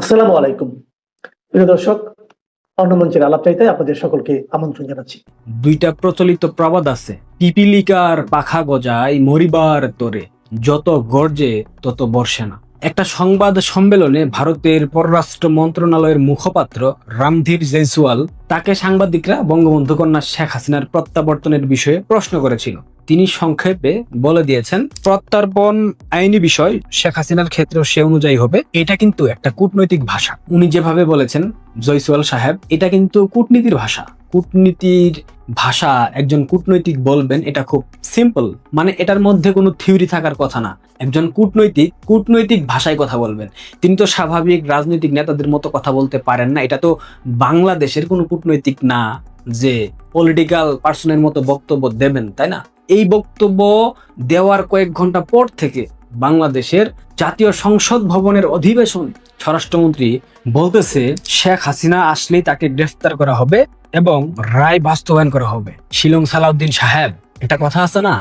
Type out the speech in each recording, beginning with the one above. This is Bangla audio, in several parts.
আসসালামু আলাইকুম প্রিয় দর্শক, অন্নমঞ্চের আলাপচাইতে আপনাদের সকলকে আমন্ত্রণ জানাচ্ছি। দুইটা প্রচলিত প্রবাদ আছে, পিপিলিকার পাখা গজায় মরিবার তোরে, যত গর্জে তত বর্ষে না। একটা সংবাদ সম্মেলনে ভারতের পররাষ্ট্র মন্ত্রণালয়ের মুখপাত্র রামধীর জয়সওয়াল তাকে সাংবাদিকরা বঙ্গবন্ধু কন্যা শেখ হাসিনার প্রত্যাবর্তনের বিষয়ে প্রশ্ন করেছিল। তিনি সংক্ষেপে বলে দিয়েছেন, প্রত্যার্পণ আইনি বিষয়, শেখ হাসিনার ক্ষেত্রেও সে অনুযায়ী হবে। এটা কিন্তু একটা কূটনৈতিক ভাষা। উনি যেভাবে বলেছেন জয়সওয়াল সাহেব, এটা কিন্তু কূটনীতির ভাষা। কূটনীতির ভাষা একজন কূটনৈতিক বলবেন, এটা খুব সিম্পল, মানে এটার মধ্যে কোনো থিওরি থাকার কথা না। একজন কূটনৈতিক ভাষায় কথা বলবেন। তিনি তো স্বাভাবিক রাজনৈতিক নেতাদের মতো কথা বলতে পারেন না। এটা তো বাংলাদেশের কোনো কূটনৈতিক না যে পলিটিক্যাল পার্সনের মতো বক্তব্য দেবেন, তাই না? এই বক্তব্য দেওয়ার কয়েক ঘন্টা পর থেকে বাংলাদেশের জাতীয় সংসদ ভবনের অধিবেশন স্বরাষ্ট্রমন্ত্রী বলতেছে শেখ হাসিনা আসলেই তাকে গ্রেফতার করা হবে এবং রায় বাস্তবায়ন করা হবে। শিলং সালাউদ্দিন সাহেব, এটা কথা আছে না,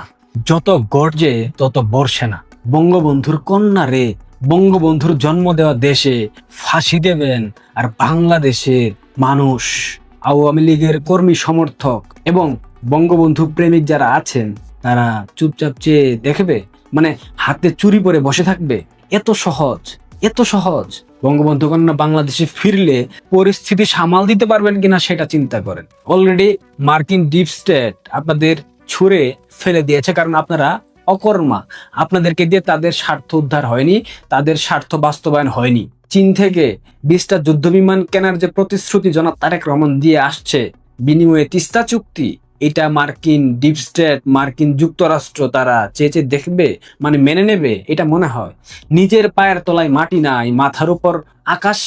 যত গর্জে তত বর্ষে না। বঙ্গবন্ধুর কন্যা রে, বঙ্গবন্ধুর জন্ম দেওয়া দেশে ফাঁসি দেবেন, আর বাংলাদেশের মানুষ, আওয়ামী লীগের কর্মী সমর্থক এবং বঙ্গবন্ধু প্রেমিক যারা আছেন তারা চুপচাপ চেয়ে দেখবে, মানে হাতে চুরি পরে বসে থাকবে? এত সহজ। বঙ্গবন্ধু কন্যা বাংলাদেশে ফিরলে পরিস্থিতি সামাল দিতে পারবেন কিনা সেটা চিন্তা করেন। অলরেডি মার্কিন ডিপ স্টেট আপনাদের ছুঁড়ে ফেলে দিয়েছে, কারণ আপনারা অকর্মা। আপনাদেরকে দিয়ে তাদের স্বার্থ উদ্ধার হয়নি, তাদের স্বার্থ বাস্তবায়ন হয়নি। চীন থেকে 20টা যুদ্ধ বিমান কেনার যে প্রতিশ্রুতি জনাব তারেক রহমান দিয়ে আসছে বিনিময়ে তিস্তা চুক্তি, এটা মার্কিন ডিপ স্টেট, মার্কিন যুক্তরাষ্ট্র তারা চেয়ে দেখবে, মানে মেনে নেবে? এটা মনে হয় নিজের পায়ের তলায় মাটি নাই, মাথার উপর আকাশ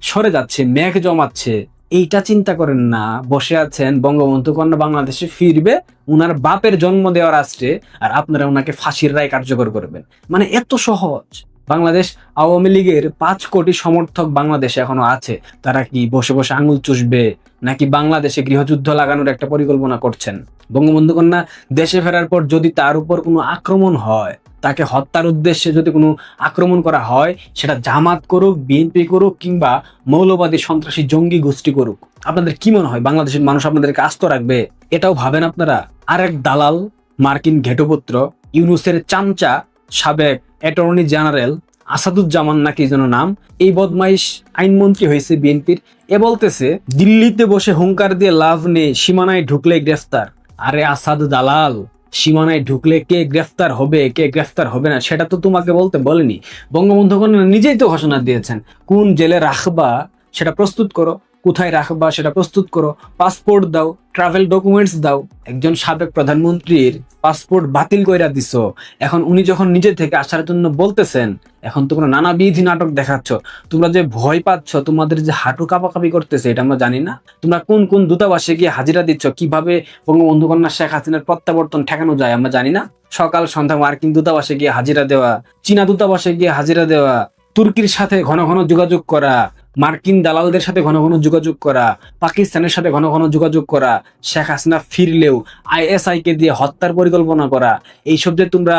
সরে যাচ্ছে, মেঘ জমাচ্ছে, এইটা চিন্তা করেন না। বসে আছেন বঙ্গবন্ধু কন্যা বাংলাদেশে ফিরবে, উনার বাপের জন্ম দেওয়ার রাষ্ট্রে, আর আপনারা ওনাকে ফাঁসির রায় কার্যকর করবেন। মানে এত সহজ। বাংলাদেশ আওয়ামী লীগের 5 কোটি সমর্থক বাংলাদেশে এখনো আছে। তারা কি বসে বসে আঙুল চুষবে, নাকি বাংলাদেশে গৃহযুদ্ধ লাগানোর একটা পরিকল্পনা করছেন? বঙ্গবন্ধু কন্যা দেশে ফেরার পর যদি তার উপর কোনো আক্রমণ হয়, তাকে হত্যার উদ্দেশ্যে যদি কোনো আক্রমণ করা হয়, সেটা জামাত করুক, বিএনপি করুক, কিংবা মৌলবাদী সন্ত্রাসী জঙ্গি গোষ্ঠী করুক, আপনাদের কি মনে হয় বাংলাদেশের মানুষ আপনাদেরকে আস্ত রাখবে? এটাও ভাবেন আপনারা? আরেক দালাল, মার্কিন ঘেটুপুত্র, ইউনূসের চামচা, সাবেক অ্যাটর্নি জেনারেল আসাদুজ্জামান নাকি যেন নাম, এই বদমাইশ আইনমন্ত্রী হয়েছে বিএনপির। এ বলতেছে দিল্লিতে বসে হুঙ্কার দিয়ে লাভ নেই, সীমানায় ঢুকলে গ্রেফতার। আরে আসাদ দালাল, সীমানায় ঢুকলে কে গ্রেফতার হবে, কে গ্রেফতার হবে না সেটা তো তোমাকে বলতে বলেনি। বঙ্গবন্ধু কন্যা নিজেই তো ঘোষণা দিয়েছেন, কোন জেলে রাখবা সেটা প্রস্তুত করো, কোথায় রাখবা সেটা প্রস্তুত করো, পাসপোর্ট দাও, ট্রাভেল ডকুমেন্টস দাও। একজন সাবেক প্রধানমন্ত্রীর পাসপোর্ট বাতিল কইরা দিছো, এখন উনি যখন নিজে থেকে আসার জন্য বলতেছেন, এখন তোমরা নানাবিধ নাটক দেখাচ্ছ। তোমরা যে ভয় পাচ্ছ, তোমাদের যে হাঁটু কাঁপাকাঁপি করতেছে, এটা আমরা জানি না? তোমরা কোন কোন দূতাবাসে গিয়ে হাজিরা দিচ্ছ, কিভাবে বঙ্গবন্ধু কন্যা শেখ হাসিনার প্রত্যাবর্তন ঠেকানো যায় আমরা জানি না? সকাল সন্ধ্যা মার্কিন দূতাবাসে গিয়ে হাজিরা দেওয়া, চীনা দূতাবাসে গিয়ে হাজিরা দেওয়া, তুর্কির সাথে ঘন ঘন যোগাযোগ করা, মার্কিন দালালদের সাথে ঘন ঘন যোগাযোগ করা, পাকিস্তানের সাথে ঘন ঘন যোগাযোগ করা, শেখ হাসিনা ফিরলেও আইএসআই কে দিয়ে হত্যার পরিকল্পনা করা, এইসব যে তোমরা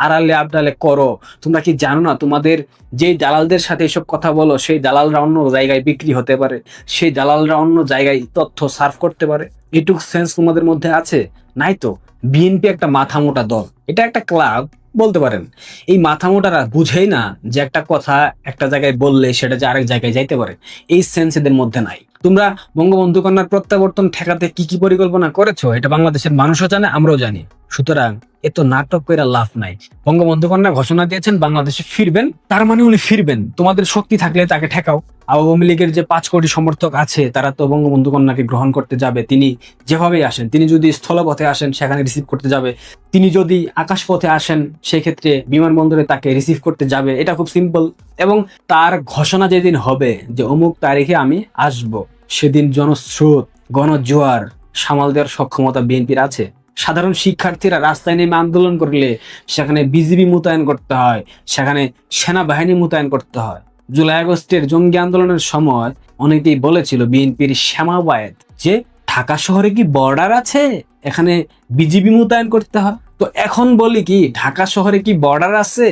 আড়ালে আবডালে করো, তোমরা কি জানো না তোমাদের যে দালালদের সাথে এসব কথা বলো, সেই দালালরা অন্য জায়গায় বিক্রি হতে পারে, সেই দালালরা অন্য জায়গায় তথ্য সার্ভ করতে পারে? এটুক সেন্স তোমাদের মধ্যে আছে? নাই তো। বিএনপি একটা মাথা মোটা দল, এটা একটা ক্লাব বলতে পারেন। এই মাথা মোটারা বুঝেই না যে একটা কথা একটা জায়গায় বললে সেটা যে আরেক জায়গায় যাইতে পারে, এই সেন্স এদের মধ্যে নাই। তোমরা বঙ্গবন্ধু কন্যার প্রত্যাবর্তন ঠেকাতে কি কি পরিকল্পনা করেছো এটা বাংলাদেশের মানুষও জানে, আমরাও জানি। সুতরাং এত নাটক কইরা লাভ নাই। বঙ্গবন্ধু কন্যা ঘোষণা দিয়েছেন বাংলাদেশে ফিরবেন, তার মানে উনি ফিরবেন। তোমাদের শক্তি থাকলে তাকে ঠেকাও। আওয়ামী লীগের যে 5 কোটি সমর্থক আছে তারা তো বঙ্গবন্ধু কন্যাকে গ্রহণ করতে যাবে। তিনি যেভাবেই আসেন, তিনি যদি স্থলপথে আসেন সেখানে রিসিভ করতে যাবে, তিনি যদি আকাশপথে আসেন সেক্ষেত্রে বিমানবন্দরে তাকে রিসিভ করতে যাবে। এটা খুব সিম্পল। এবং তার ঘোষণা যেদিন হবে যে অমুক তারিখে আমি আসব, সেদিন জনস্রোত, গণজোয়ার সামাল দেওয়ার সক্ষমতা বিএনপির আছে। সাধারণ শিক্ষার্থীরা রাস্তায় নেমে আন্দোলন করলে সেখানে বিজিবি মোতায়েন করতে হয়, সেখানে সেনাবাহিনী মোতায়েন করতে হয়। জুলাই আগস্টের জঙ্গি আন্দোলনের সময় অনেকেই বলেছিল বিএনপির শ্যামাবায়েত যে ঢাকা শহরে কি বর্ডার আছে, এখানে বিজিবি মোতায়েন করতে হয়। তো এখন বলি কি, ঢাকা শহরে কি বর্ডার আছে?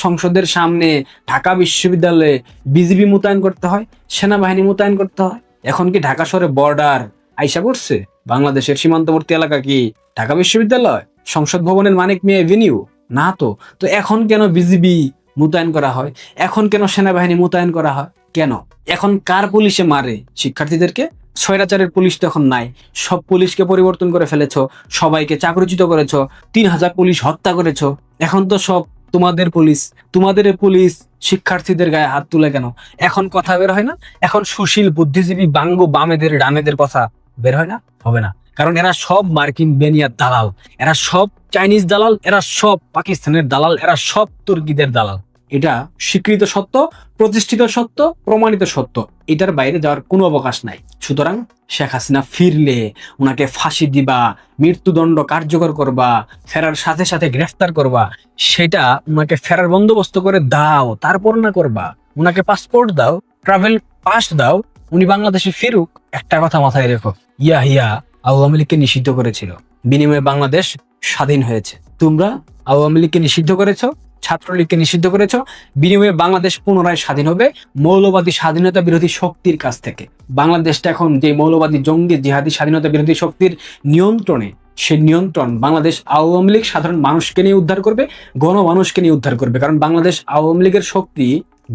সংসদের সামনে, ঢাকা বিশ্ববিদ্যালয়ে বিজিবি মোতায়েন করতে হয়, সেনাবাহিনী মোতায়েন করতে হয়? এখন কি ঢাকা শহরে বর্ডার আইসা পড়ছে? বাংলাদেশের সীমান্তবর্তী এলাকা কি ঢাকা বিশ্ববিদ্যালয়, সংসদ ভবনের মানিক মিয়া এভিনিউ? না তো। তো এখন কেন বিজিবি মোতায়েন করা হয়? এখন কেন সেনাবাহিনী মোতায়েন করা হয়? কেন? এখন কার পুলিশে মারে শিক্ষার্থীদেরকে? স্বৈরাচারের পুলিশ তো এখন নাই। সব পুলিশকে পরিবর্তন করে ফেলেছো, সবাইকে চাকরিচ্যুত করেছো, 3,000 পুলিশ হত্যা করেছো। এখন তো সব তোমাদের পুলিশ। তোমাদের এই পুলিশ শিক্ষার্থীদের গায়ে হাত তুলে কেন? এখন কথা বের হয় না? এখন সুশীল বুদ্ধিজীবী বাঙ্গু বামেদের ডানেদের কথা বের হয় না? হবে না, কারণ এরা সব মার্কিন বেনিয়ার দালাল, এরা সব চাইনিজ দালাল, এরা সব পাকিস্তানের দালাল, এরা সব তুর্কিদের দালাল। এটা স্বীকৃত সত্য, প্রতিষ্ঠিত সত্য, প্রমাণিত সত্য। এটার বাইরে যাওয়ার কোনো অবকাশ নাই। সুতরাং শেখ হাসিনা ফিরলে উনাকে ফাঁসি দিবা, মৃত্যুদণ্ড কার্যকর করবা, ফেরার সাথে সাথে গ্রেফতার করবা, সেটা উনাকে ফেরার বন্দোবস্ত করে দাও, তারপর না করবা। উনাকে পাসপোর্ট দাও, ট্রাভেল পাস দাও, উনি বাংলাদেশে ফিরুক। একটা কথা মাথায় রেখো, ইয়াহিয়া আওয়ামী লীগকে নিষিদ্ধ করেছিল, বিনিময়ে বাংলাদেশ স্বাধীন হয়েছে। তোমরা আওয়ামী লীগকে নিষিদ্ধ করেছো, ছাত্রলীগকে নিষিদ্ধ করেছো, বিনিময়ে বাংলাদেশ পুনরায় স্বাধীন হবে মৌলবাদী স্বাধীনতা বিরোধী শক্তির কাছ থেকে। বাংলাদেশটা এখন যে মৌলবাদী জঙ্গি জিহাদি স্বাধীনতা বিরোধী শক্তির নিয়ন্ত্রণে, সেই নিয়ন্ত্রণ বাংলাদেশ আওয়ামী লীগ সাধারণ মানুষকে নিয়ে উদ্ধার করবে, গণমানুষকে নিয়ে উদ্ধার করবে। কারণ বাংলাদেশ আওয়ামী লীগের শক্তি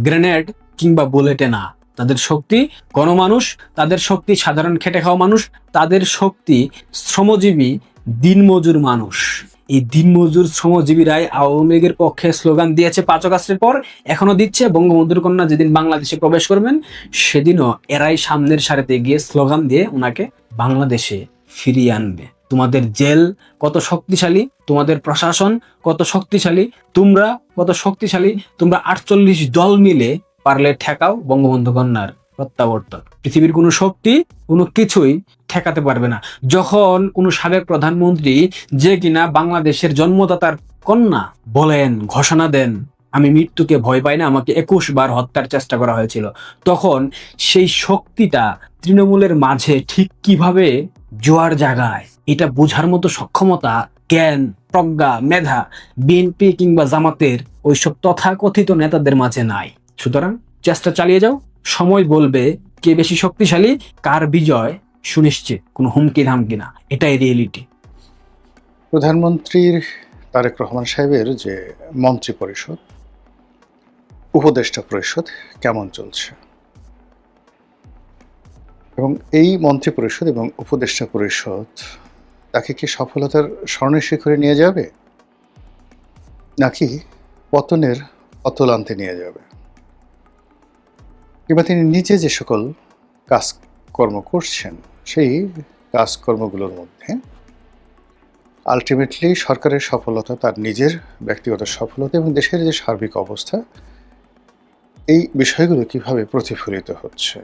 গ্রেনেড কিংবা বুলেটে না, তাদের শক্তি গণমানুষ, তাদের শক্তি সাধারণ খেটে খাওয়া মানুষ, তাদের শক্তি শ্রমজীবী দিনমজুর মানুষ। এই দিনমজুর শ্রমজীবীরাই আওয়ামী লীগের পক্ষে স্লোগান দিয়েছে 5 আগস্টের পর, এখনো দিচ্ছে। বঙ্গবন্ধুর কন্যা যেদিন বাংলাদেশে প্রবেশ করবেন সেদিনও এরাই সামনের সারিতে গিয়ে স্লোগান দিয়ে ওনাকে বাংলাদেশে ফিরিয়ে আনবে। তোমাদের জেল কত শক্তিশালী, তোমাদের প্রশাসন কত শক্তিশালী, তোমরা কত শক্তিশালী, তোমরা 48 দল মিলে পারলে ঠেকাও বঙ্গবন্ধু কন্যার প্রত্যাবর্তন। পৃথিবীর কোনো শক্তি কোনো কিছুই ঠেকাতে পারবে না। যখন কোনো সাবেক প্রধানমন্ত্রী, যে কিনা বাংলাদেশের জন্মদাতার কন্যা, বলেন, ঘোষণা দেন, আমি মৃত্যুকে ভয় পাই না, আমাকে 21 বার হত্যার চেষ্টা করা হয়েছিল, তখন সেই শক্তিটা তৃণমূলের মাঝে ঠিক কিভাবে জোয়ার জাগায়, এটা বোঝার মতো সক্ষমতা, জ্ঞান, প্রজ্ঞা, মেধা বিএনপি কিংবা জামাতের ওইসব তথাকথিত নেতাদের মাঝে নাই। সুতরাং চেষ্টা চালিয়ে যাও, সময় বলবে কে বেশি শক্তিশালী, কার বিজয় সুনিশ্চিত, কোনো হুমকি ধামকি না। এটাই রিয়েলিটি। প্রধানমন্ত্রীর তারেক রহমান সাহেবের যে মন্ত্রী পরিষদ, উপদেষ্টা পরিষদ কেমন চলছে, এবং এই মন্ত্রী পরিষদ এবং উপদেষ্টা পরিষদ তাকে কি সফলতার স্বর্ণের শিখরে নিয়ে যাবে, নাকি পতনের অতলান্তে নিয়ে যাবে? কিংবা তিনি নিজে যে সকল কাজকর্ম করছেন সেই কাজকর্মগুলোর মধ্যে আলটিমেটলি সরকারের সফলতা, তার নিজের ব্যক্তিগত সফলতা এবং দেশের যে সার্বিক অবস্থা, এই বিষয়গুলো কিভাবে প্রতিফলিত হচ্ছে,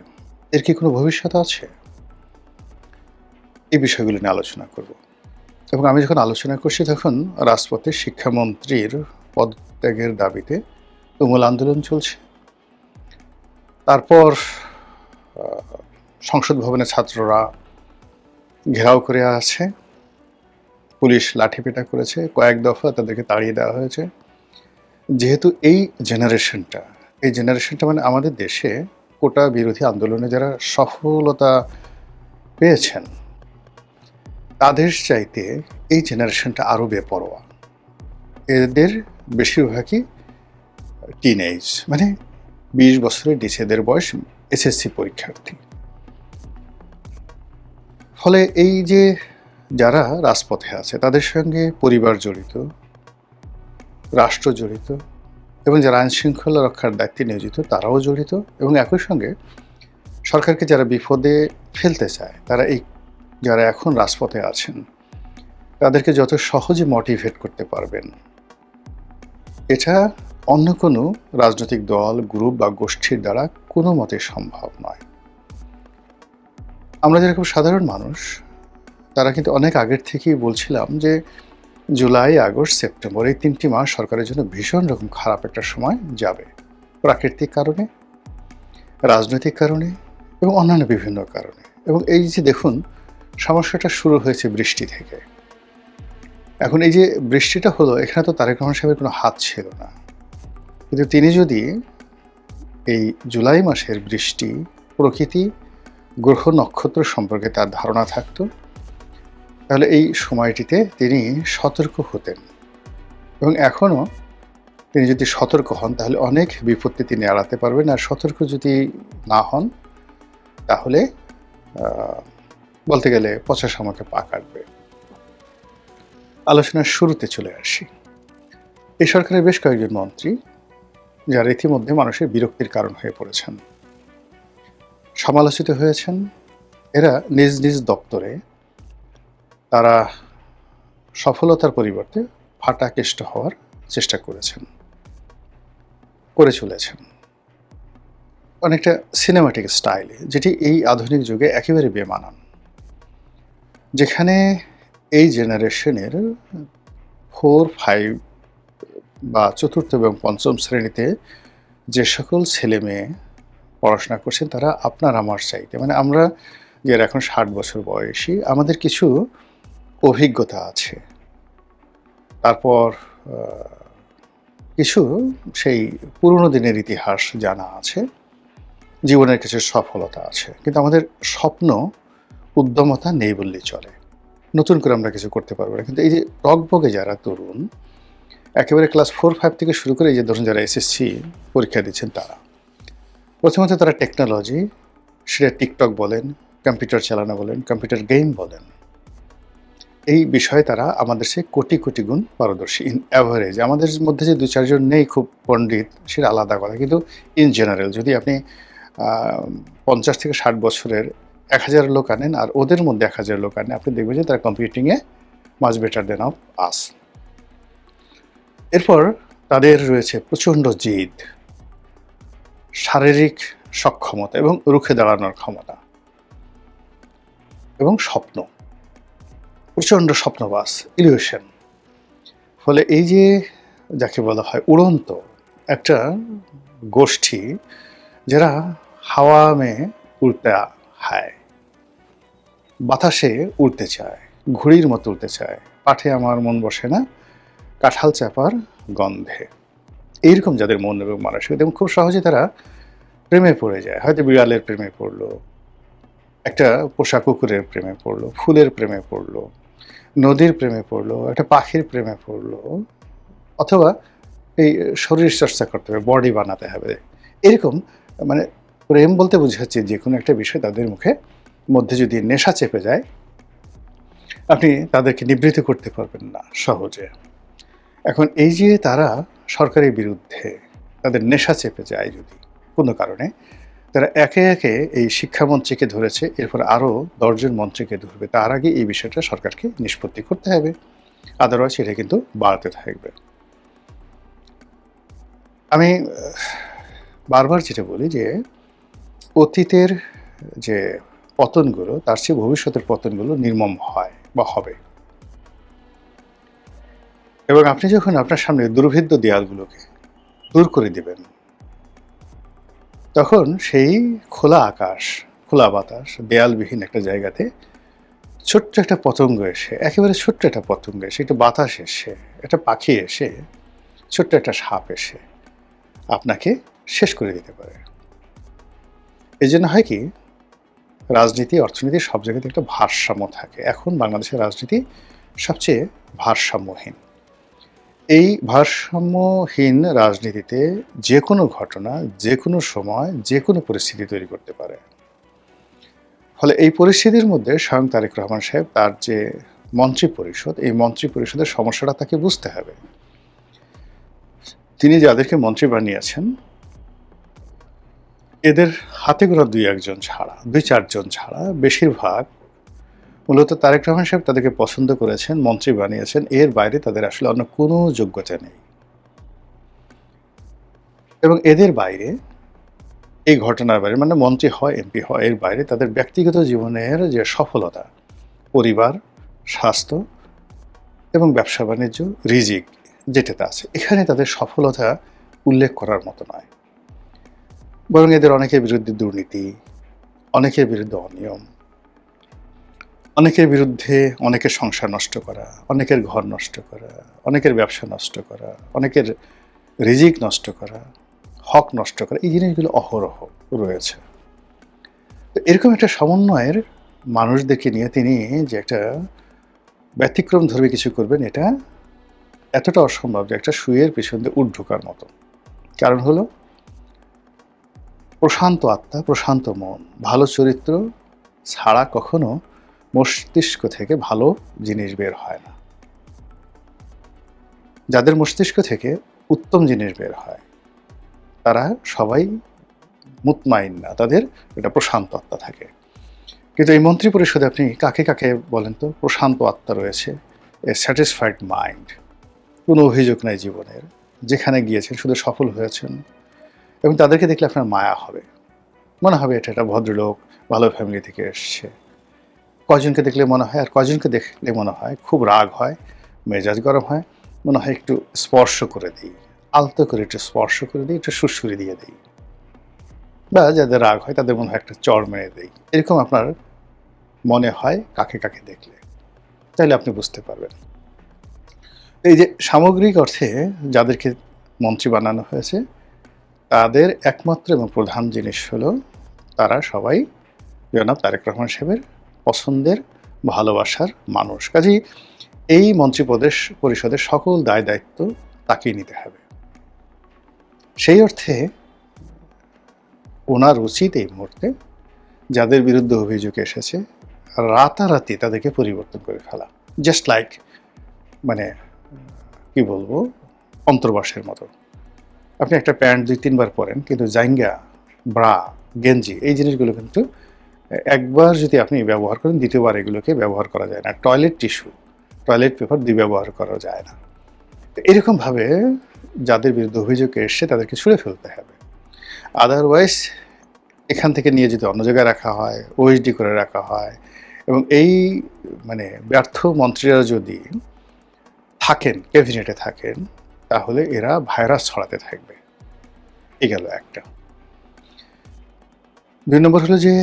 এর কি কোনো ভবিষ্যৎ আছে? এই বিষয়গুলো নিয়ে আলোচনা করব। এবং আমি যখন আলোচনা করছি তখন রাজপথে শিক্ষামন্ত্রীর পদত্যাগের দাবিতে তুমুল আন্দোলন চলছে। তারপর সংসদ ভবনে ছাত্ররা ঘেরাও করে আছে, পুলিশ লাঠিপেটা করেছে, কয়েক দফা তাদেরকে তাড়িয়ে দেওয়া হয়েছে। যেহেতু এই জেনারেশনটা মানে আমাদের দেশে কোটা বিরোধী আন্দোলনে যারা সফলতা পেয়েছেন তাদের চাইতে এই জেনারেশনটা আরও বেপরোয়া। এদের বেশিরভাগই টিনেজ, মানে 20 বছরের নিচেদের বয়স, এসএসসি পরীক্ষার্থী। ফলে এই যে যারা রাজপথে আছে তাদের সঙ্গে পরিবার জড়িত, রাষ্ট্র জড়িত, এবং যারা আইন শৃঙ্খলা রক্ষার দায়িত্বে নিয়োজিত তারাও জড়িত, এবং একই সঙ্গে সরকারকে যারা বিপদে ফেলতে চায় তারা এই যারা এখন রাজপথে আছেন তাদেরকে যত সহজে মোটিভেট করতে পারবেন, এটা অন্য কোনো রাজনৈতিক দল, গ্রুপ বা গোষ্ঠীর দ্বারা কোনো মতে সম্ভব নয়। আমরা যেরকম সাধারণ মানুষ, তারা কিন্তু অনেক আগের থেকেই বলছিলাম যে জুলাই, আগস্ট, সেপ্টেম্বর এই 3টি মাস সরকারের জন্য ভীষণ রকম খারাপ একটা সময় যাবে, প্রাকৃতিক কারণে, রাজনৈতিক কারণে এবং অন্যান্য বিভিন্ন কারণে। এবং এই যে দেখুন, সমস্যাটা শুরু হয়েছে বৃষ্টি থেকে। এখন এই যে বৃষ্টিটা হলো, এখানে তো তারেক রহমান সাহেবের কোনো হাত ছিল না। কিন্তু তিনি যদি এই জুলাই মাসের বৃষ্টি, প্রকৃতি, গ্রহ নক্ষত্র সম্পর্কে তার ধারণা থাকতো, তাহলে এই সময়টিতে তিনি সতর্ক হতেন। এবং এখনও তিনি যদি সতর্ক হন তাহলে অনেক বিপত্তি তিনি এড়াতে পারবেন। আর সতর্ক যদি না হন তাহলে বলতে গেলে পচা শামুকে পা কাটবে। আলোচনার শুরুতে চলে আসি। এই সরকারের বেশ কয়েকজন মন্ত্রী যারা ইতিমধ্যে মানুষের বিরক্তির কারণ হয়ে পড়েছেন, সমালোচিত হয়েছেন। এরা নিজ নিজ দপ্তরে তারা সফলতার পরিবর্তে ফাটাকেষ্ট হওয়ার চেষ্টা করে চলেছেন অনেকটা সিনেমাটিক স্টাইলে, যেটি এই আধুনিক যুগে একেবারে বেমানান। যেখানে এই জেনারেশনের 4, 5 বা চতুর্থ এবং পঞ্চম শ্রেণীতে যে সকল ছেলে মেয়ে পড়াশোনা করছেন তারা আপনার আমার চাইতে, মানে আমরা যারা এখন 60 বছর বয়সী, আমাদের কিছু অভিজ্ঞতা আছে, তারপর কিছু সেই পুরনো দিনের ইতিহাস জানা আছে, জীবনের কিছু সফলতা আছে, কিন্তু আমাদের স্বপ্ন উদ্যমতা নেই বললেই চলে। নতুন করে আমরা কিছু করতে পারবো না। কিন্তু এই যে টকবগে যারা তরুণ, একেবারে ক্লাস 4, 5 থেকে শুরু করে এই যে ধরুন যারা এসএসসি পরীক্ষা দিচ্ছেন, তারা প্রথমত তারা টেকনোলজি, সেটা টিকটক বলেন, কম্পিউটার চালানো বলেন, কম্পিউটার গেম বলেন, এই বিষয়ে তারা আমাদের সে কোটি কোটি গুণ পারদর্শী ইন অ্যাভারেজ। আমাদের মধ্যে যে 2-4 জন নেই খুব পণ্ডিত, সেটা আলাদা কথা, কিন্তু ইন জেনারেল যদি আপনি 50 থেকে 60 বছরের 1000 লোক আনেন আর ওদের মধ্যে 1000 লোক আনেন, আপনি দেখবেন যে তারা কম্পিউটিংয়ে much better than of us. এরপর তাদের রয়েছে প্রচণ্ড জিদ, শারীরিক সক্ষমতা এবং রুখে দাঁড়ানোর ক্ষমতা এবং স্বপ্ন, প্রচণ্ড স্বপ্নবাস, ইলিউশন। ফলে এই যে যাকে বলা হয় উড়ন্ত একটা গোষ্ঠী, যারা হাওয়া মেয়ে উড়তে হায়, বাতাসে উড়তে চায়, ঘুড়ির মতো উড়তে চায়, পাঠে আমার মন বসে না, কাঁঠাল চাপার গন্ধে, এইরকম যাদের মন এবং মানসিকতা, এবং খুব সহজে তারা প্রেমে পড়ে যায়। হয়তো বিড়ালের প্রেমে পড়লো, একটা পোষা কুকুরের প্রেমে পড়লো, ফুলের প্রেমে পড়লো, নদীর প্রেমে পড়লো, একটা পাখির প্রেমে পড়লো, অথবা এই শরীর চর্চা করতে হবে, বডি বানাতে হবে, এরকম। মানে প্রেম বলতে বোঝাচ্ছে যে কোনো একটা বিষয় তাদের মুখে মধ্যে যদি নেশা চেপে যায়, আপনি তাদেরকে নিবৃত্ত করতে পারবেন না সহজে। এখন এই যে তারা সরকারের বিরুদ্ধে তাদের নেশা চেপে যায় যদি কোনো কারণে, তারা একে একে এই শিক্ষামন্ত্রীকে ধরেছে, এরপর আরও 10 জন মন্ত্রীকে ধরবে। তার আগে এই বিষয়টা সরকারকে নিষ্পত্তি করতে হবে, আদারওয়াইজ এটা কিন্তু বাড়তে থাকবে। আমি বারবার যেটা বলি যে অতীতের যে পতনগুলো তার চেয়ে ভবিষ্যতের পতনগুলো নির্মম হয় বা হবে। এবং আপনি যখন আপনার সামনে দুর্ভেদ্য দেয়ালগুলোকে দূর করে দেবেন, তখন সেই খোলা আকাশ, খোলা বাতাস, দেয়ালবিহীন একটা জায়গাতে ছোট্ট একটা পতঙ্গ এসে, একেবারে ছোট্ট একটা পতঙ্গ এসে, একটা বাতাস এসে, একটা পাখি এসে, ছোট্ট একটা সাপ এসে আপনাকে শেষ করে দিতে পারে। এই জন্য হয় কি, রাজনীতি, অর্থনীতি সব জায়গাতে একটা ভারসাম্য থাকে। এখন বাংলাদেশের রাজনীতি সবচেয়ে ভারসাম্যহীন। এই ভারসাম্যহীন রাজনীতিতে যে কোনো ঘটনা, যে কোনো সময়, যে কোনো পরিস্থিতি তৈরি করতে পারে। ফলে এই পরিস্থিতির মধ্যে স্বয়ং তারেক রহমান সাহেব, তার যে মন্ত্রী পরিষদ, এই মন্ত্রী পরিষদের সমস্যাটা তাকে বুঝতে হবে। তিনি যাদেরকে মন্ত্রী বানিয়েছেন, এদের হাতে গোনা 2-1 জন ছাড়া, 2-4 জন ছাড়া বেশিরভাগ মূলত তারেক রহমান সাহেব তাদেরকে পছন্দ করেছেন, মন্ত্রী বানিয়েছেন, এর বাইরে তাদের আসলে অন্য কোনো যোগ্যতা নেই। এবং এদের বাইরে, এই ঘটনার বাইরে, মানে মন্ত্রী হয়, এমপি হয়, এর বাইরে তাদের ব্যক্তিগত জীবনের যে সফলতা, পরিবার, স্বাস্থ্য এবং ব্যবসা বাণিজ্য, রিজিক যেটাতে আছে, এখানে তাদের সফলতা উল্লেখ করার মতো নয়। বরং এদের অনেকের বিরুদ্ধে দুর্নীতি, অনেকের বিরুদ্ধে অনিয়ম, অনেকের বিরুদ্ধে অনেকের সংসার নষ্ট করা, অনেকের ঘর নষ্ট করা, অনেকের ব্যবসা নষ্ট করা, অনেকের রিজিক নষ্ট করা, হক নষ্ট করা, এই জিনিসগুলো অহরহ রয়েছে। তো এরকম একটা সমন্বয়ের মানুষদেরকে নিয়ে তিনি যে একটা ব্যতিক্রম ধর্মী কিছু করবেন, এটা এতটা অসম্ভব যে একটা সুইয়ের পিছন দিয়ে উট ঢোকার মতো। কারণ হলো প্রশান্ত আত্মা, প্রশান্ত মন, ভালো চরিত্র ছাড়া কখনো মস্তিষ্ক থেকে ভালো জিনিস বের হয় না। যাদের মস্তিষ্ক থেকে উত্তম জিনিস বের হয় তারা সবাই মুতমাইন না, তাদের একটা প্রশান্ত আত্মা থাকে। কিন্তু এই মন্ত্রী পরিষদে আপনি কাকে কাকে বলেন তো প্রশান্ত আত্মা রয়েছে, এ স্যাটিসফাইড মাইন্ড, কোনো অভিযোগ নাই জীবনের, যেখানে গিয়েছেন শুধু সফল হয়েছেন, এবং তাদেরকে দেখলে আপনার মায়া হবে, মনে হবে এটা একটা ভদ্রলোক, ভালো ফ্যামিলি থেকে এসছে। কজনকে দেখলে মনে হয়, আর কজনকে দেখলে মনে হয় খুব রাগ হয়, মেজাজ গরম হয়, মনে হয় একটু স্পর্শ করে দিই, আলতো করে একটু স্পর্শ করে দিই, একটু সুরসুরি দিয়ে দিই, বা যাদের রাগ হয় তাদের মনে হয় একটা চড় মেরে দিই। এরকম আপনার মনে হয় কাকে কাকে দেখলে, তাহলে আপনি বুঝতে পারবেন। এই যে সামগ্রিক অর্থে যাদেরকে মন্ত্রী বানানো হয়েছে তাদের একমাত্র এবং প্রধান জিনিস হলো তারা সবাই জনাব তারেক রহমান সাহেবের পছন্দের, ভালোবাসার মানুষ। কাজেই এই মন্ত্রী পরিষদের সকল দায় দায়িত্ব তাকেই নিতে হবে। সেই অর্থে ওনার উচিত এই মুহূর্তে যাদের বিরুদ্ধে অভিযোগ এসেছে রাতারাতি তাদেরকে পরিবর্তন করে ফেলা, জাস্ট লাইক মানে কি বলবো, অন্তর্বাসের মতো। আপনি একটা প্যান্ট 2-3 বার পরেন, কিন্তু জাইঙ্গা, ব্রা, গেঞ্জি এই জিনিসগুলো কিন্তু একবার যদি আপনি ব্যবহার করেন দ্বিতীয়বার এগুলোকে ব্যবহার করা যায় না। টয়লেট টিস্যু, টয়লেট পেপার দিয়ে ব্যবহার করা যায় না। তো এরকমভাবে যাদের বিরুদ্ধে অভিযোগ এসছে তাদেরকে ছুঁড়ে ফেলতে হবে। আদারওয়াইজ এখান থেকে নিয়ে যদি অন্য জায়গায় রাখা হয়, ওএসডি করে রাখা হয়, এবং এই মানে ব্যর্থ মন্ত্রীরা যদি থাকেন, ক্যাবিনেটে থাকেন, তাহলে এরা ভাইরাস ছড়াতে থাকবে। এই গেল একটা। 2 নম্বর হলো যে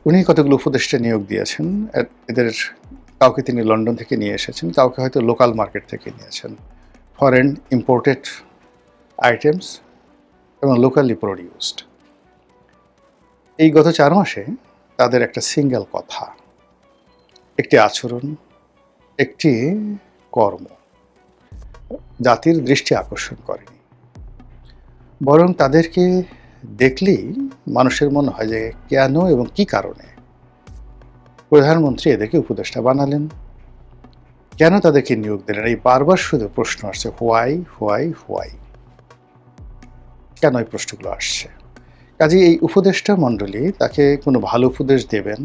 উনি কতগুলো উপদেষ্টা নিয়োগ দিয়েছেন। এদের কাউকে তিনি লন্ডন থেকে নিয়ে এসেছেন, কাউকে হয়তো লোকাল মার্কেট থেকে নিয়েছেন, ফরেন ইম্পোর্টেড আইটেমস এবং লোকালি প্রডিউসড। এই গত 4 মাসে তাদের একটা সিঙ্গেল কথা, একটি আচরণ, একটি কর্ম জাতির দৃষ্টি আকর্ষণ করেনি, বরং তাদেরকে দেখলেই মানুষের মনে হয় যে কেন এবং কি কারণে প্রধানমন্ত্রী এদেরকে উপদেষ্টা বানালেন, কেন তাদেরকে নিয়োগ দিলেন। এই বারবার শুধু প্রশ্ন আসছে, হোয়াই হোয়াই হোয়াই, কেন এই প্রশ্নগুলো আসছে। কাজে এই উপদেষ্টা মণ্ডলী তাকে কোনো ভালো উপদেশ দেবেন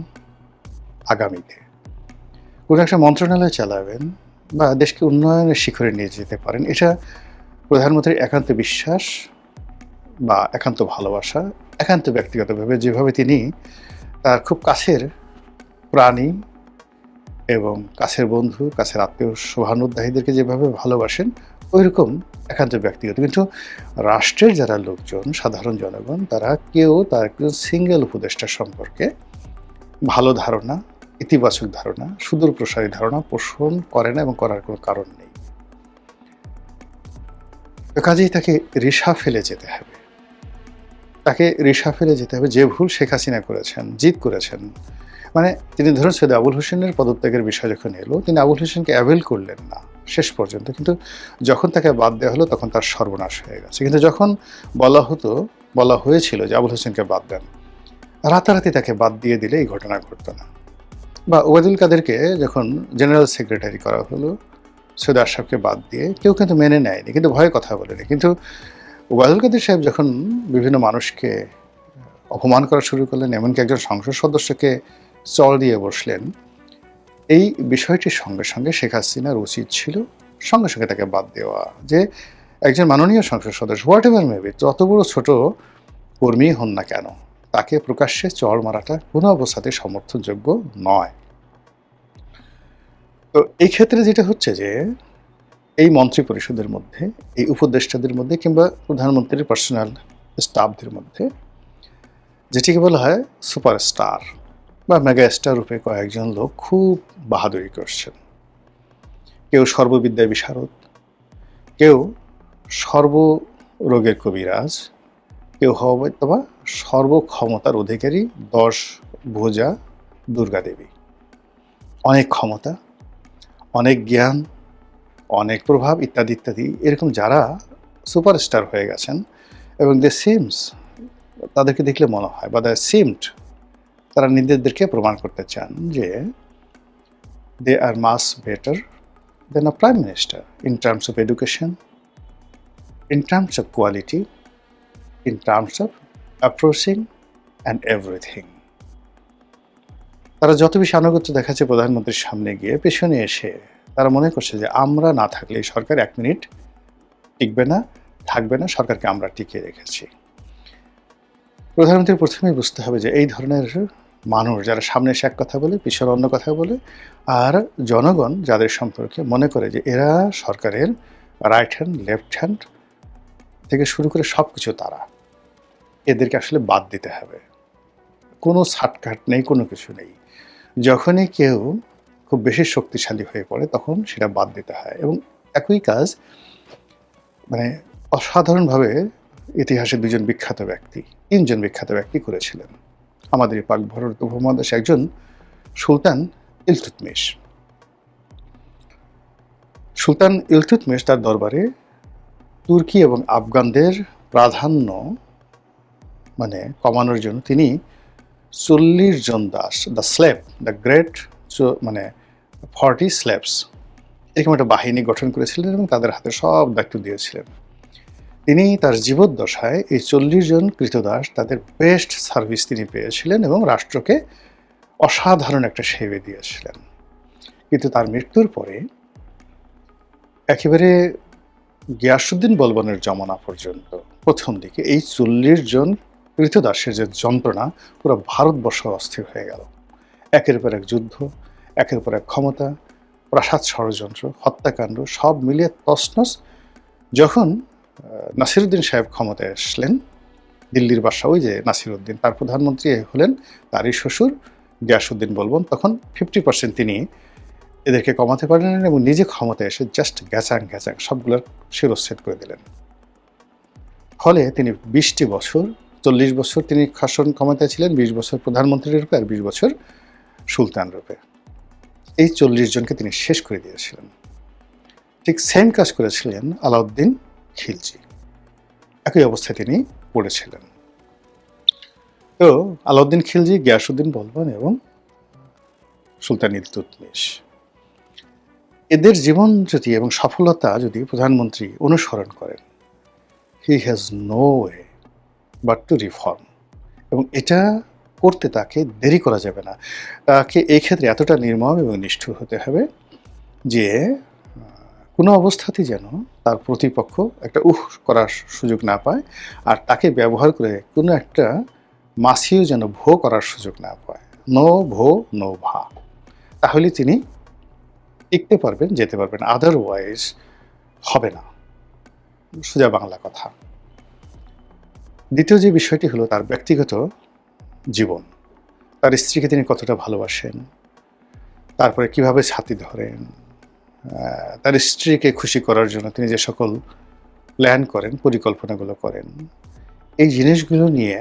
আগামীতে, কোনো একটা মন্ত্রণালয় চালাবেন বা দেশকে উন্নয়নের শিখরে নিয়ে যেতে পারেন, এটা প্রধানমন্ত্রীর একান্ত বিশ্বাস বা একান্ত ভালোবাসা। একান্ত ব্যক্তিগতভাবে যেভাবে তিনি তার খুব কাছের প্রাণী এবং কাছের বন্ধু, কাছের আত্মীয় শুভানুধ্যায়ীদেরকে যেভাবে ভালোবাসেন, ওইরকম একান্ত ব্যক্তিগত। কিন্তু রাষ্ট্রের যারা লোকজন, সাধারণ জনগণ, তারা কেউ তার সিঙ্গেল উপদেষ্টা সম্পর্কে ভালো ধারণা, ইতিবাচক ধারণা, সুদূর প্রসারী ধারণা পোষণ করে না, এবং করার কোনো কারণ নেই। তো কাজেই তাকে রিসা ফেলে যেতে হবে, তাকে রিসা ফেলে যেতে হবে। যে ভুল শেখ হাসিনা করেছেন, জিদ করেছেন, মানে তিনি ধরুন সৈয়দ আবুল হোসেনের পদত্যাগের বিষয় যখন এলো, তিনি আবুল হোসেনকে অ্যাভেল করলেন না শেষ পর্যন্ত, কিন্তু যখন তাকে বাদ দেওয়া হলো তখন তার সর্বনাশ হয়ে গেছে। কিন্তু যখন বলা হয়েছিল যে আবুল হোসেনকে বাদ দেন, রাতারাতি তাকে বাদ দিয়ে দিলে এই ঘটনা ঘটত না। বা ওবায়দুল কাদেরকে যখন জেনারেল সেক্রেটারি করা হলো, সৈয়দ আশরাফকে বাদ দিয়ে, কেউ কিন্তু মেনে নেয়নি, কিন্তু ভয়ে কথা বলেনি। কিন্তু ওবায়দুল কাদের সাহেব যখন বিভিন্ন মানুষকে অপমান করা শুরু করলেন, এমনকি একজন সংসদ সদস্যকে চল দিয়ে বসলেন, এই বিষয়টির সঙ্গে সঙ্গে শেখ হাসিনার উচিত ছিল সঙ্গে সঙ্গে তাকে বাদ দেওয়া। যে একজন মাননীয় সংসদ সদস্য, হোয়াট এভার মেবি, যত বড় ছোট কর্মী হন না কেন, তাকে প্রকাশ্যে চড় মারাটা কোনো অবস্থাতে সমর্থনযোগ্য নয়। তো এই ক্ষেত্রে যেটা হচ্ছে যে এই মন্ত্রী পরিষদের মধ্যে, এই উপদেষ্টাদের মধ্যে, কিংবা প্রধানমন্ত্রীর পার্সোনাল স্টাফদের মধ্যে যেটিকে বলা হয় সুপারস্টার বা মেগা স্টার রূপে কয়েকজন লোক খুব বাহাদুরি করছেন। কেউ সর্ববিদ্যায় বিশারদ, কেউ রোগের কবিরাজ, কেউ হয়তো বা সর্বক্ষমতার অধিকারী 10 ভুজা দুর্গা দেবী। অনেক ক্ষমতা, অনেক জ্ঞান, অনেক প্রভাব ইত্যাদি ইত্যাদি, এরকম যারা সুপারস্টার হয়ে গেছেন এবং তাদেরকে দেখলে মনে হয় বা তারা নিজেদেরকে প্রমাণ করতে চান যে they are much better than a prime minister in terms of education, in terms of quality, in terms of approaching and everything. তারা যত বেশি আনুগত্য দেখাচ্ছে প্রধানমন্ত্রীর সামনে গিয়ে, পেছনে এসে তারা মনে করছে যে আমরা না থাকলে এই সরকার 1 মিনিট টিকবে না, থাকবে না, সরকারকে আমরা টিকিয়ে রেখেছি। প্রধানমন্ত্রীর প্রথমেই বুঝতে হবে যে এই ধরনের মানুষ যারা সামনে এসে এক কথা বলে, পিছনে অন্য কথা বলে, আর জনগণ যাদের সম্পর্কে মনে করে যে এরা সরকারের রাইট হ্যান্ড, লেফট হ্যান্ড থেকে শুরু করে সব কিছু তারা, এদেরকে আসলে বাদ দিতে হবে। কোনো ছাটকাট নেই, কোনো কিছু নেই। যখনই কেউ খুব বেশি শক্তিশালী হয়ে পড়ে তখন সেটা বাদ দিতে হয়। এবং একই কাজ মানে অসাধারণভাবে ইতিহাসে 2 জন বিখ্যাত ব্যক্তি, 3 জন বিখ্যাত ব্যক্তি করেছিলেন। আমাদের এই পাক ভারত উপমহাদেশে একজন সুলতান ইলতুৎমিশ। সুলতান ইলতুৎমিশ তার দরবারে তুর্কি এবং আফগানদের প্রাধান্য কমানোর জন্য তিনি 40 জন দাস, দ্য গ্রেট 40 স্লেভস, এরকম একটা বাহিনী গঠন করেছিলেন এবং তাদের হাতে সব দায়িত্ব দিয়েছিলেন। তিনি তার জীবদ্দশায় এই 40 জন কৃতদাস, তাদের বেস্ট সার্ভিস তিনি পেয়েছিলেন এবং রাষ্ট্রকে অসাধারণ একটা সেবা দিয়েছিলেন। কিন্তু তার মৃত্যুর পরে একেবারে গিয়াসউদ্দিন বলবনের জমানা পর্যন্ত প্রথম দিকে এই 40 জন কৃতদাসের যে যন্ত্রণা, পুরো ভারতবর্ষ অস্থির হয়ে গেল। একের পর এক যুদ্ধ, একের পর এক ক্ষমতা, প্রাসাদ ষড়যন্ত্র, হত্যাকাণ্ড, সব মিলিয়ে তছনছ। যখন নাসিরুদ্দিন সাহেব ক্ষমতায় আসলেন, দিল্লির বাদশা, ওই যে নাসিরুদ্দিন, তার প্রধানমন্ত্রী হলেন তারই শ্বশুর গিয়াসউদ্দিন বলবন। তখন 50% তিনি এদেরকে কমাতে পারলেন এবং নিজে ক্ষমতায় এসে জাস্ট গ্যাচাং সবগুলোর শিরচ্ছেদ করে দিলেন। ফলে তিনি 20টি বছর, 40 বছর তিনি শাসন ক্ষমতায় ছিলেন, 20 বছর প্রধানমন্ত্রী রূপে আর 20 বছর সুলতান রূপে। এই 40 জনকে তিনি শেষ করে দিয়েছিলেন। ঠিক সেম কাজ করেছিলেন আলাউদ্দিন খিলজি, একই অবস্থায় তিনি পড়েছিলেন। তো আলাউদ্দিন খিলজি, গিয়াসউদ্দিন বলবন এবং সুলতান ইলতুৎমিশ, এদের জীবন যদি এবং সফলতা যদি প্রধানমন্ত্রী অনুসরণ করেন, he has no way but to reform. এবং এটা করতে তাকে দেরি করা যাবে না। তাকে এই ক্ষেত্রে এতটা নির্মম এবং নিষ্ঠুর হতে হবে যে কোনো অবস্থাতেই যেন তার প্রতিপক্ষ একটা করার সুযোগ না পায়, আর তাকে ব্যবহার করে কোনো একটা মাসিও যেন ভো করার সুযোগ না পায়। নো ভো নো ভা, তাহলে তিনি টিকতে পারবেন, যেতে পারবেন, আদারওয়াইজ হবে না। সোজা বাংলা কথা। দ্বিতীয় যে বিষয়টি হলো তার ব্যক্তিগত জীবন। তার স্ত্রীকে তিনি কতটা ভালোবাসেন, তারপরে কিভাবে ছাতি ধরেন, তার স্ত্রীকে খুশি করার জন্য তিনি যে সকল প্ল্যান করেন, পরিকল্পনাগুলো করেন, এই জিনিসগুলো নিয়ে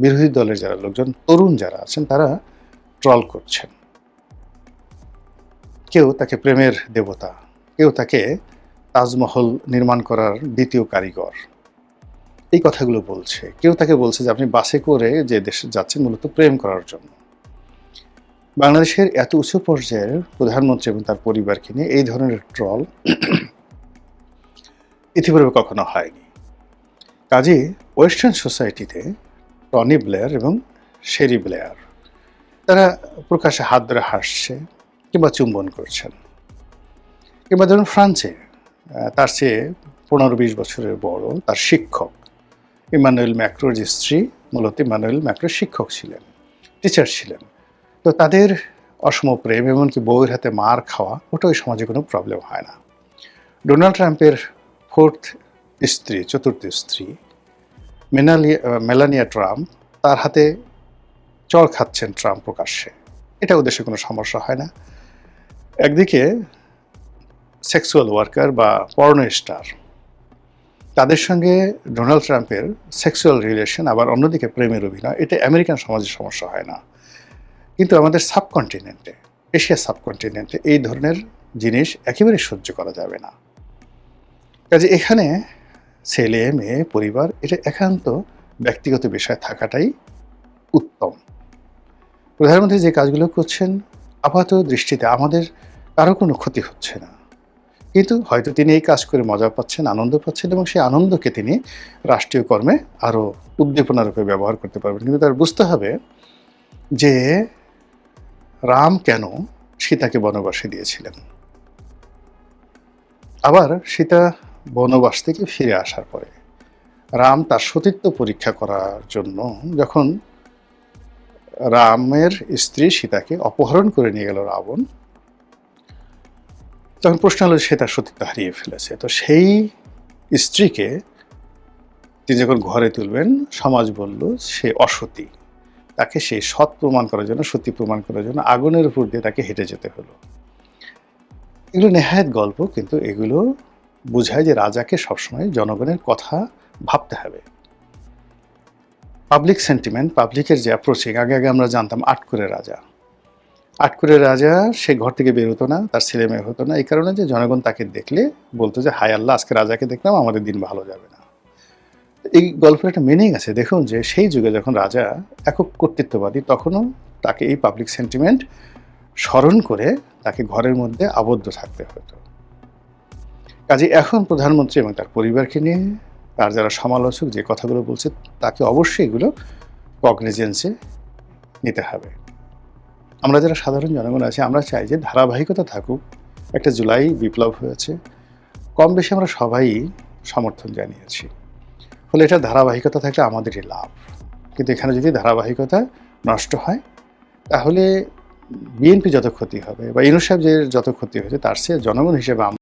বিরোধী দলের যারা লোকজন, তরুণ যারা আছেন, তারা ট্রল করছেন। কেউ তাকে প্রেমের দেবতা, কেউ তাকে তাজমহল নির্মাণ করার দ্বিতীয় কারিগর, এই কথাগুলো বলছে। কেউ তাকে বলছে যে আপনি বাসে করে যে দেশে যাচ্ছেন মূলত প্রেম করার জন্য। বাংলাদেশের এত উঁচু পর্যায়ের প্রধানমন্ত্রী এবং তার পরিবারকে নিয়ে এই ধরনের ট্রল ইতিপূর্বে কখনো হয়নি। কাজে ওয়েস্টার্ন সোসাইটিতে টনি ব্লেয়ার এবং শেরি ব্লেয়ার তারা প্রকাশ্যে হাত ধরে হাসছে কিংবা চুম্বন করছেন। কিংবা ধরুন ফ্রান্সে তার চেয়ে 15-20 বছরের বড় তার শিক্ষক ইমানুয়েল ম্যাক্রোর যে স্ত্রী, মূলত ইমানুয়েল ম্যাক্রোর শিক্ষক ছিলেন, টিচার ছিলেন। তো তাদের অসম প্রেম, এমনকি বউয়ের হাতে মার খাওয়া, ওটা ওই সমাজে কোনো প্রবলেম হয় না। ডোনাল্ড ট্রাম্পের চতুর্থ স্ত্রী মেলানিয়া ট্রাম্প, তার হাতে চড় খাচ্ছেন ট্রাম্প প্রকাশ্যে, এটা ওদেশে কোনো সমস্যা হয় না। একদিকে সেক্সুয়াল ওয়ার্কার বা পর্নো স্টার তাদের সঙ্গে ডোনাল্ড ট্রাম্পের সেক্সুয়াল রিলেশন, আবার অন্যদিকে প্রেমের অভিনয়, এটা আমেরিকান সমাজে সমস্যা হয় না। কিন্তু আমাদের সাবকন্টিনেন্টে, এশিয়া সাবকন্টিনেন্টে এই ধরনের জিনিস একেবারে সহ্য করা যাবে না। কাজে এখানে ছেলে মেয়ে পরিবার এটা একান্ত ব্যক্তিগত বিষয় থাকাটাই উত্তম। প্রধানমন্ত্রী যে কাজগুলো করছেন আপাত দৃষ্টিতে আমাদের কারো কোনো ক্ষতি হচ্ছে না, কিন্তু হয়তো তিনি এই কাজ করে মজা পাচ্ছেন, আনন্দ পাচ্ছেন, এবং সেই আনন্দকে তিনি রাষ্ট্রীয় কর্মে আরও উদ্দীপনা রূপে ব্যবহার করতে পারবেন। কিন্তু তার বুঝতে হবে যে রাম কেন সীতাকে বনবাসে দিয়েছিলেন। আবার সীতা বনবাস থেকে ফিরে আসার পরে রাম তার সতীত্ব পরীক্ষা করার জন্য যখন রামের স্ত্রী সীতাকে অপহরণ করে নিয়ে গেল রাবণ, তখন প্রশ্ন হলো সে তার সতীত্ব হারিয়ে ফেলেছে। তো সেই স্ত্রীকে তিনি যখন ঘরে তুলবেন, সমাজ বলল সে অসতী, তাকে সেই সৎ প্রমাণ করার জন্য, সতী প্রমাণ করার জন্য আগুনের উপর দিয়ে তাকে হেঁটে যেতে হলো। এগুলো নেহায়েত গল্প, কিন্তু এগুলো বোঝায় যে রাজাকে সবসময় জনগণের কথা ভাবতে হবে। পাবলিক সেন্টিমেন্ট, পাবলিকের যে অ্যাপ্রোচিং, আগে আমরা জানতাম আটকুরে রাজা সে ঘর থেকে বের হতো না, তার ছেলে মেয়ে হতো না, এই কারণে যে জনগণ তাকে দেখলে বলতো যে হায় আল্লাহ, আজকে রাজাকে দেখলাম, আমাদের দিন ভালো যাবে না। এই গল্পের একটা মিনিং আছে। দেখুন যে সেই যুগে যখন রাজা একক কর্তৃত্ববাদী, তখনও তাকে এই পাবলিক সেন্টিমেন্ট স্মরণ করে তাকে ঘরের মধ্যে আবদ্ধ থাকতে হতো। কাজে এখন প্রধানমন্ত্রী এবং তার পরিবারকে নিয়ে তার যারা সমালোচক যে কথাগুলো বলছে, তাকে অবশ্যই এগুলো কগনিজেন্সে নিতে হবে। আমরা যারা সাধারণ জনগণ আছি, আমরা চাই যে ধারাবাহিকতা থাকুক। একটা জুলাই বিপ্লব হয়েছে, কম বেশি আমরা সবাই সমর্থন জানিয়েছি, ফলে এটা ধারাবাহিকতা থাকলে আমাদেরই লাভ। কিন্তু এখানে যদি ধারাবাহিকতা নষ্ট হয়, তাহলে বিএনপি যত ক্ষতি হবে বা ইউনূস সাহেব যে যত ক্ষতি হয়েছে, তার চেয়ে জনগণ হিসেবে